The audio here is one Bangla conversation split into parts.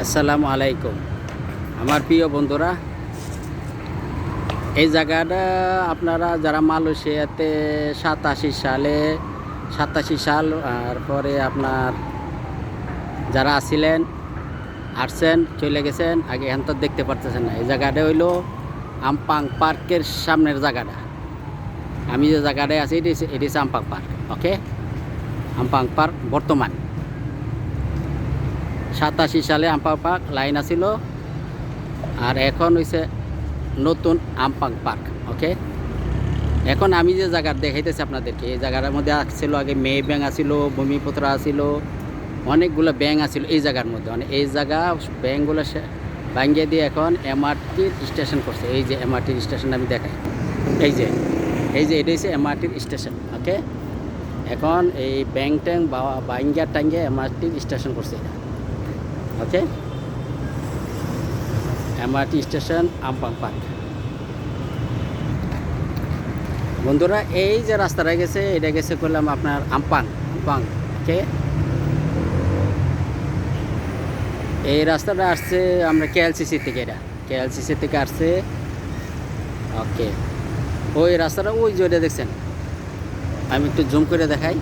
আসসালামু আলাইকুম আমার প্রিয় বন্ধুরা। এই জায়গাটা আপনারা যারা মালয়েশিয়াতে 87 সাল আর পরে আপনার যারা আসছিলেন আসছেন চলে গেছেন, আগে এখন তো দেখতে পারতেছেন না। এই জায়গাটা হইলো আমপাং পার্কের সামনের জায়গাটা। আমি যে জায়গাটায় আছি এটি হচ্ছে আমপাং পার্ক। ওকে, আমপাং পার্ক বর্তমান 87 সালে আমপাং পার্ক লাইন আছিল, আর এখন হইছে নতুন আমপাং পার্ক। ওকে, এখন আমি যে জায়গা দেখাইতেছি আপনাদেরকে, এই জায়গাটার মধ্যে আসছিল আগে মেয়ে ব্যাংক আসিল, ভূমিপুত্র আসিল, অনেকগুলো ব্যাংক আসিল এই জায়গার মধ্যে। মানে এই জায়গা ব্যাংকগুলো ভাঙ্গিয়ে দিয়ে এখন এমআরটির স্টেশন করছে। এই যে এমআরটির স্টেশন আমি দেখাই, এই যে এটা হচ্ছে এমআরটির স্টেশন। ওকে, এখন এই ব্যাংক ট্যাঙ্ক বা ভাঙ্গিয়া টাঙ্গে এমআরটির স্টেশন করছে এটা। ওকে, এমআরটি স্টেশন আমপাং পার্ক। বন্ধুরা, এই যে রাস্তাটা গেছে এটা গেছে করলাম আপনার আমপাং। ওকে, এই রাস্তাটা আসছে আমরা কেএলসিসি থেকে, এটা কেএলসিসি থেকে আসছে। ওকে, ওই রাস্তাটা ওই যে ওটা দেখছেন, আমি একটু জুম করে দেখাই।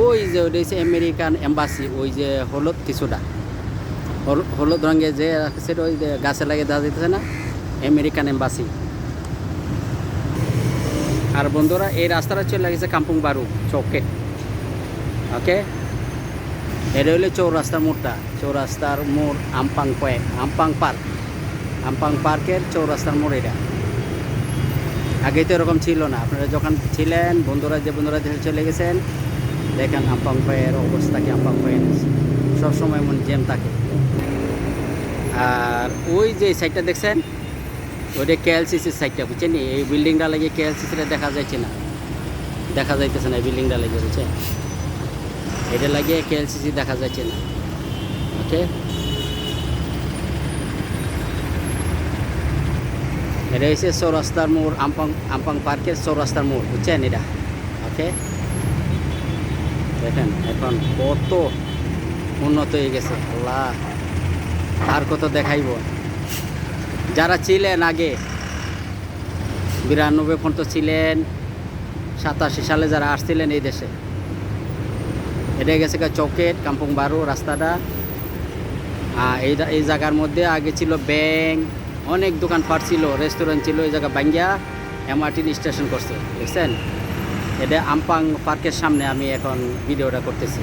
ওই যে ওটা হচ্ছে আমেরিকান এম্বাসি, ওই যে হলুদ কিছুটা হলুদ রঙের যে সেটা ওই যে গাছে লাগিয়ে দেওয়া যেতেছে না, আমেরিকান এম্বাসি। আর বন্ধুরা, এই রাস্তাটা চলে গেছে কাম্পুং বারু চৌকেট। ওকে, এটা হইলে চৌরাস্তার মোড়টা, চৌরাস্তার মোড় আমপাং আমপাং পার্কের চৌরাস্তার মোড় এটা। আগে তো এরকম ছিল না, আপনারা যখন ছিলেন বন্ধুরা, যে বন্ধুরা দেশে চলে গেছেন, দেখেন আমপাং পায়ের অবস্থা কি। আমপাং পায়ের সবসময় এমন জ্যাম থাকে। আর ওই যে সাইডটা দেখছেন, ওইটা কেএলসিসির সাইডটা, বুঝছেন? এই বিল্ডিংটা লাগিয়ে কেএলসিসিটা দেখা যাচ্ছে না, দেখা যাইতেছে না। এই বিল্ডিংটা লাগিয়ে, বুঝছেন, এটা লাগিয়ে কেএলসিসি দেখা যাচ্ছে না। ওকে, এটা হচ্ছে চৌরাস্তার মোড়, আমপাং পার্কের চৌরাস্তার মোড়, বুঝছেন এটা। ওকে, দেখেন এখন কত উন্নত হয়ে গেছে। আল্লাহ, আর কত দেখাইব। যারা ছিলেন আগে 92 পর্যন্ত ছিলেন, 87 সালে যারা আসছিলেন এই দেশে, এটা গেছে চৌকেট কাম্পুং বারু রাস্তাটা। এই জায়গার মধ্যে আগে ছিল ব্যাংক, অনেক দোকানপাট ছিল, রেস্টুরেন্ট ছিল। এই জায়গা বাঙ্গিয়া এমআরটি স্টেশন করছে, দেখছেন? এটা আমপাং পার্কের সামনে আমি এখন ভিডিওটা করতেছি।